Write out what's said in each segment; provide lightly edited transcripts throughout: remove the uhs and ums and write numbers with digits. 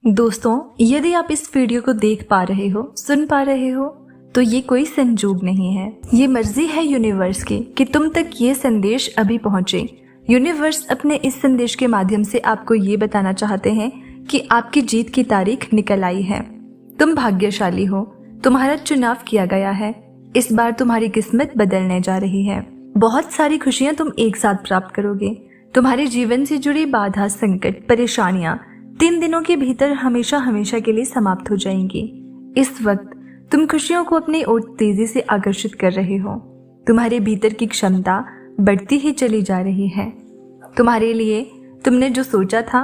दोस्तों, यदि आप इस वीडियो को देख पा रहे हो, सुन पा रहे हो, तो ये कोई संजोग नहीं है। ये मर्जी है यूनिवर्स की कि तुम तक ये संदेश अभी पहुंचे। यूनिवर्स अपने इस संदेश के माध्यम से आपको ये बताना चाहते हैं कि आपकी जीत की तारीख निकल आई है। तुम भाग्यशाली हो, तुम्हारा चुनाव किया गया है। इस बार तुम्हारी किस्मत बदलने जा रही है। बहुत सारी खुशियां तुम एक साथ प्राप्त करोगे। तुम्हारे जीवन से जुड़ी बाधा, संकट, परेशानियां 3 दिनों के भीतर हमेशा हमेशा के लिए समाप्त हो जाएंगी। इस वक्त तुम खुशियों को अपनी ओर तेजी से आकर्षित कर रहे हो। तुम्हारे भीतर की क्षमता बढ़ती ही चली जा रही है। तुम्हारे लिए तुमने जो सोचा था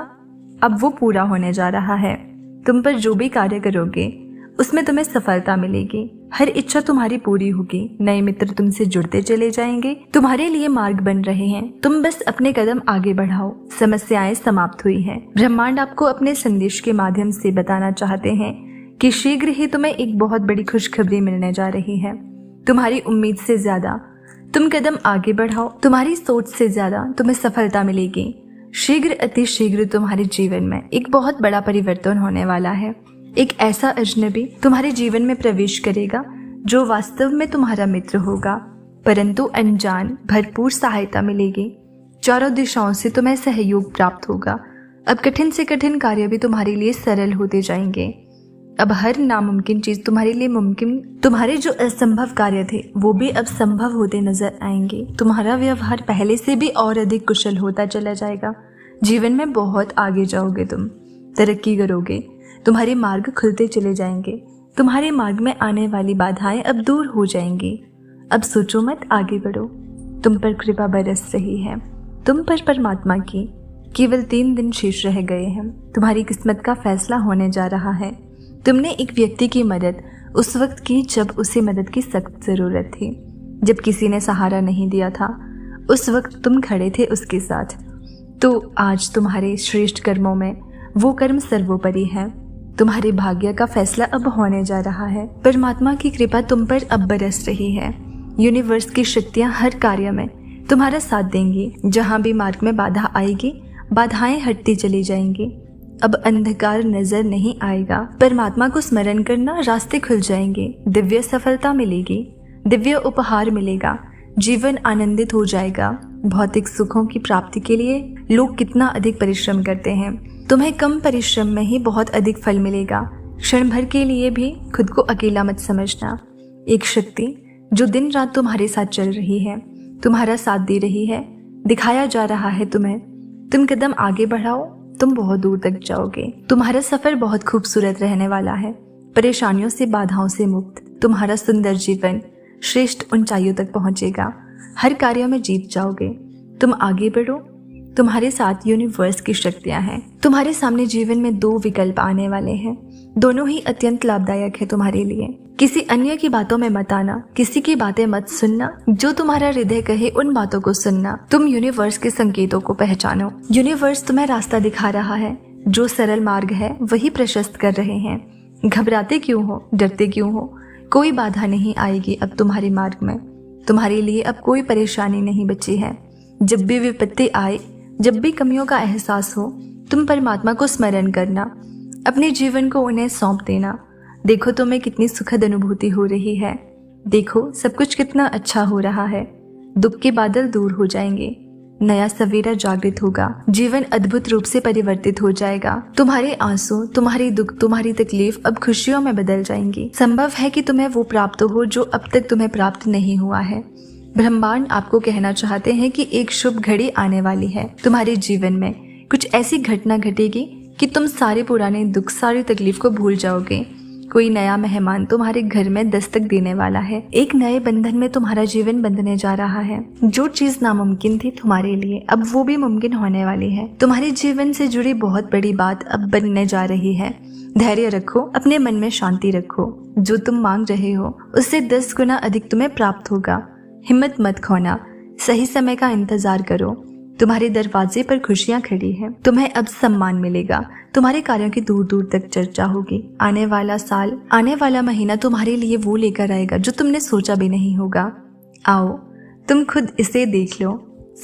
अब वो पूरा होने जा रहा है। तुम पर जो भी कार्य करोगे उसमें तुम्हें सफलता मिलेगी। हर इच्छा तुम्हारी पूरी होगी। नए मित्र तुमसे जुड़ते चले जाएंगे। तुम्हारे लिए मार्ग बन रहे हैं। तुम बस अपने कदम आगे बढ़ाओ। समस्याएं समाप्त हुई हैं। ब्रह्मांड आपको अपने संदेश के माध्यम से बताना चाहते हैं कि शीघ्र ही तुम्हें एक बहुत बड़ी खुशखबरी मिलने जा रही है। तुम्हारी उम्मीद से ज्यादा तुम कदम आगे बढ़ाओ। तुम्हारी सोच से ज्यादा तुम्हें सफलता मिलेगी। शीघ्र अति शीघ्र तुम्हारे जीवन में एक बहुत बड़ा परिवर्तन होने वाला है। एक ऐसा अजनबी तुम्हारे जीवन में प्रवेश करेगा जो वास्तव में तुम्हारा मित्र होगा, परंतु अनजान। भरपूर सहायता मिलेगी। चारों दिशाओं से तुम्हें सहयोग प्राप्त होगा। अब कठिन से कठिन कार्य भी तुम्हारे लिए सरल होते जाएंगे। अब हर नामुमकिन चीज तुम्हारे लिए मुमकिन। तुम्हारे जो असंभव कार्य थे वो भी अब संभव होते नजर आएंगे। तुम्हारा व्यवहार पहले से भी और अधिक कुशल होता चला जाएगा। जीवन में बहुत आगे जाओगे। तुम तरक्की करोगे। तुम्हारे मार्ग खुलते चले जाएंगे। तुम्हारे मार्ग में आने वाली बाधाएं अब दूर हो जाएंगी। अब सोचो मत, आगे बढ़ो। तुम पर कृपा बरस रही है। तुम पर परमात्मा की केवल 3 दिन शेष रह गए हैं। तुम्हारी किस्मत का फैसला होने जा रहा है। तुमने एक व्यक्ति की मदद उस वक्त की जब उसे मदद की सख्त जरूरत थी। जब किसी ने सहारा नहीं दिया था, उस वक्त तुम खड़े थे उसके साथ। तो आज तुम्हारे श्रेष्ठ कर्मों में वो कर्म सर्वोपरि है। तुम्हारे भाग्य का फैसला अब होने जा रहा है। परमात्मा की कृपा तुम पर अब बरस रही है। यूनिवर्स की शक्तियां हर कार्य में तुम्हारा साथ देंगी। जहां भी मार्ग में बाधा आएगी, बाधाएं हटती चली जाएंगी। अब अंधकार नजर नहीं आएगा। परमात्मा को स्मरण करना, रास्ते खुल जाएंगे। दिव्य सफलता मिलेगी। दिव्य उपहार मिलेगा। जीवन आनंदित हो जाएगा। भौतिक सुखों की प्राप्ति के लिए लोग कितना अधिक परिश्रम करते हैं। तुम्हें कम परिश्रम में ही बहुत अधिक फल मिलेगा। क्षण भर के लिए भी खुद को अकेला मत समझना। एक शक्ति जो दिन रात तुम्हारे साथ चल रही है, तुम्हारा साथ दे रही है, दिखाया जा रहा है तुम्हें। तुम कदम आगे बढ़ाओ, तुम बहुत दूर तक जाओगे। तुम्हारा सफर बहुत खूबसूरत रहने वाला है। परेशानियों से, बाधाओं से मुक्त तुम्हारा सुंदर जीवन श्रेष्ठ ऊंचाइयों तक पहुंचेगा। हर कार्य में जीत जाओगे। तुम आगे बढ़ो। तुम्हारे साथ यूनिवर्स की शक्तियां हैं। तुम्हारे सामने जीवन में 2 विकल्प आने वाले हैं। दोनों ही अत्यंत लाभदायक है तुम्हारे लिए। किसी अन्य की बातों में मत आना। किसी की बातें मत सुनना। जो तुम्हारा हृदय कहे उन बातों को सुनना। तुम यूनिवर्स के संकेतों को पहचानो। यूनिवर्स तुम्हें रास्ता दिखा रहा है। जो सरल मार्ग है वही प्रशस्त कर रहे हैं। घबराते क्यों हो, डरते क्यों हो? कोई बाधा नहीं आएगी अब तुम्हारे मार्ग में। तुम्हारे लिए अब कोई परेशानी नहीं बची है। जब भी विपत्ति आए, जब भी कमियों का एहसास हो, तुम परमात्मा को स्मरण करना। अपने जीवन को उन्हें सौंप देना। देखो तुम्हें कितनी सुखद अनुभूति हो रही है। देखो सब कुछ कितना अच्छा हो रहा है। दुख के बादल दूर हो जाएंगे। नया सवेरा जागृत होगा। जीवन अद्भुत रूप से परिवर्तित हो जाएगा। तुम्हारे आंसू, तुम्हारी दुख, तुम्हारी तकलीफ अब खुशियों में बदल जाएंगी। संभव है कि तुम्हें वो प्राप्त हो जो अब तक तुम्हें प्राप्त नहीं हुआ है। ब्रह्मांड आपको कहना चाहते हैं कि एक शुभ घड़ी आने वाली है। तुम्हारे जीवन में कुछ ऐसी घटना घटेगी कि तुम सारे पुराने दुख, सारी तकलीफ को भूल जाओगे। कोई नया मेहमान तुम्हारे घर में दस्तक देने वाला है। एक नए बंधन में तुम्हारा जीवन बंधने जा रहा है। जो चीज नामुमकिन थी तुम्हारे लिए, अब वो भी मुमकिन होने वाली है। तुम्हारे जीवन से जुड़ी बहुत बड़ी बात अब बनने जा रही है। धैर्य रखो, अपने मन में शांति रखो। जो तुम मांग रहे हो उससे 10 गुना अधिक तुम्हें प्राप्त होगा। हिम्मत मत खोना। सही समय का इंतजार करो। तुम्हारे दरवाजे पर खुशियां खड़ी हैं। तुम्हें अब सम्मान मिलेगा। तुम्हारे कार्यों की दूर दूर तक चर्चा होगी। आने वाला साल, आने वाला महीना तुम्हारे लिए वो लेकर आएगा जो तुमने सोचा भी नहीं होगा। आओ, तुम खुद इसे देख लो।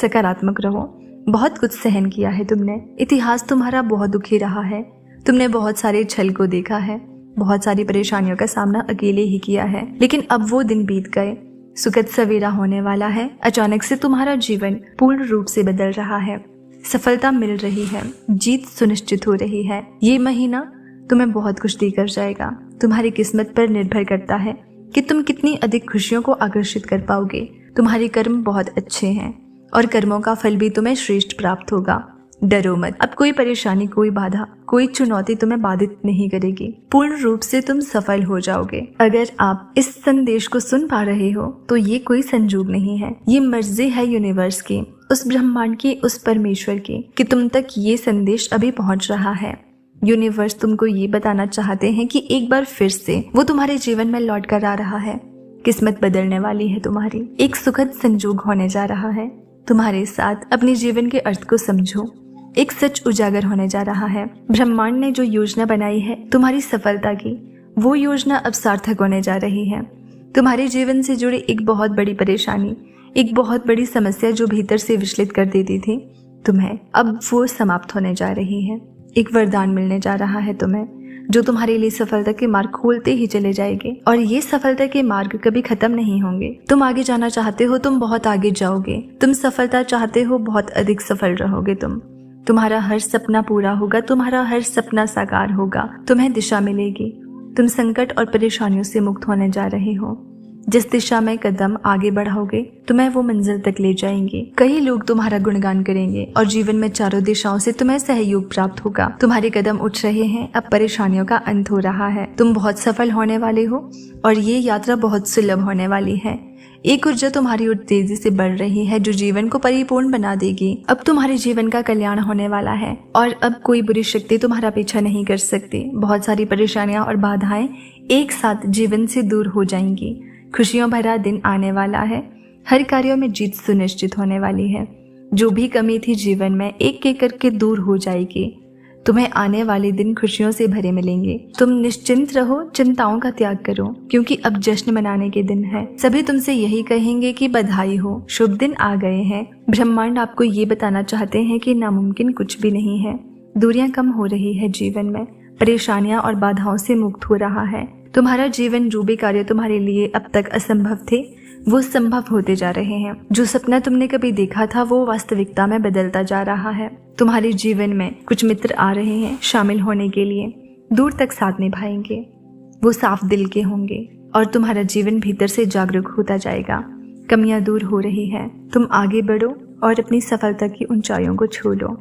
सकारात्मक रहो। बहुत कुछ सहन किया है तुमने। इतिहास तुम्हारा बहुत दुखी रहा है। तुमने बहुत सारे छल को देखा है, बहुत सारी परेशानियों का सामना अकेले ही किया है, लेकिन अब वो दिन बीत गए। सुखद सवेरा होने वाला है। अचानक से तुम्हारा जीवन पूर्ण रूप से बदल रहा है। सफलता मिल रही है, जीत सुनिश्चित हो रही है। ये महीना तुम्हें बहुत कुछ देकर जाएगा। तुम्हारी किस्मत पर निर्भर करता है कि तुम कितनी अधिक खुशियों को आकर्षित कर पाओगे। तुम्हारे कर्म बहुत अच्छे हैं और कर्मों का फल भी तुम्हें श्रेष्ठ प्राप्त होगा। डरो मत, अब कोई परेशानी, कोई बाधा, कोई चुनौती तुम्हें बाधित नहीं करेगी। पूर्ण रूप से तुम सफल हो जाओगे। अगर आप इस संदेश को सुन पा रहे हो तो ये कोई संजोग नहीं है, ये मर्जी है यूनिवर्स की, उस ब्रह्मांड की, उस परमेश्वर की कि तुम तक ये संदेश अभी पहुंच रहा है। यूनिवर्स तुमको ये बताना चाहते हैं कि एक बार फिर से वो तुम्हारे जीवन में लौट कर आ रहा है। किस्मत बदलने वाली है तुम्हारी। एक सुखद संजोग होने जा रहा है तुम्हारे साथ। अपने जीवन के अर्थ को समझो। एक सच उजागर होने जा रहा है। ब्रह्मांड ने जो योजना बनाई है तुम्हारी सफलता की, वो योजना अब सार्थक होने जा रही है। तुम्हारे जीवन से जुड़ी एक बहुत बड़ी परेशानी, एक बहुत बड़ी समस्या जो भीतर से विचलित कर देती थी तुम्हें, अब वो समाप्त होने जा रही है। एक वरदान मिलने जा रहा है तुम्हें, जो तुम्हारे लिए सफलता के मार्ग खोलते ही चले जाएंगे। और ये सफलता के मार्ग कभी खत्म नहीं होंगे। तुम आगे जाना चाहते हो, तुम बहुत आगे जाओगे। तुम सफलता चाहते हो, बहुत अधिक सफल रहोगे। तुम्हारा हर सपना पूरा होगा, तुम्हारा हर सपना साकार होगा, तुम्हें दिशा मिलेगी। तुम संकट और परेशानियों से मुक्त होने जा रहे हो। जिस दिशा में कदम आगे बढ़ाओगे तुम्हें वो मंजिल तक ले जाएंगे। कई लोग तुम्हारा गुणगान करेंगे और जीवन में चारों दिशाओं से तुम्हें सहयोग प्राप्त होगा। तुम्हारे कदम उठ रहे हैं, अब परेशानियों का अंत हो रहा है। तुम बहुत सफल होने वाले हो और ये यात्रा बहुत सुलभ होने वाली है। एक ऊर्जा तुम्हारी ओर तेजी से बढ़ रही है जो जीवन को परिपूर्ण बना देगी। अब तुम्हारे जीवन का कल्याण होने वाला है और अब कोई बुरी शक्ति तुम्हारा पीछा नहीं कर सकती। बहुत सारी परेशानियां और बाधाएं एक साथ जीवन से दूर हो जाएंगी। खुशियों भरा दिन आने वाला है। हर कार्यों में जीत सुनिश्चित होने वाली है। जो भी कमी थी जीवन में एक एक करके दूर हो जाएगी। तुम्हें आने वाले दिन खुशियों से भरे मिलेंगे। तुम निश्चिंत रहो, चिंताओं का त्याग करो, क्योंकि अब जश्न मनाने के दिन है। सभी तुमसे यही कहेंगे कि बधाई हो, शुभ दिन आ गए हैं। ब्रह्मांड आपको ये बताना चाहते हैं कि नामुमकिन कुछ भी नहीं है। दूरियां कम हो रही है जीवन में, परेशानियां और बाधाओं से मुक्त हो रहा है। तुम्हारा जीवन, जो भी कार्य तुम्हारे लिए अब तक असंभव थे वो संभव होते जा रहे हैं। जो सपना तुमने कभी देखा था वो वास्तविकता में बदलता जा रहा है। तुम्हारे जीवन में कुछ मित्र आ रहे हैं शामिल होने के लिए, दूर तक साथ निभाएंगे। वो साफ दिल के होंगे और तुम्हारा जीवन भीतर से जागरूक होता जाएगा। कमियां दूर हो रही है। तुम आगे बढ़ो और अपनी सफलता की ऊंचाइयों को छू लो।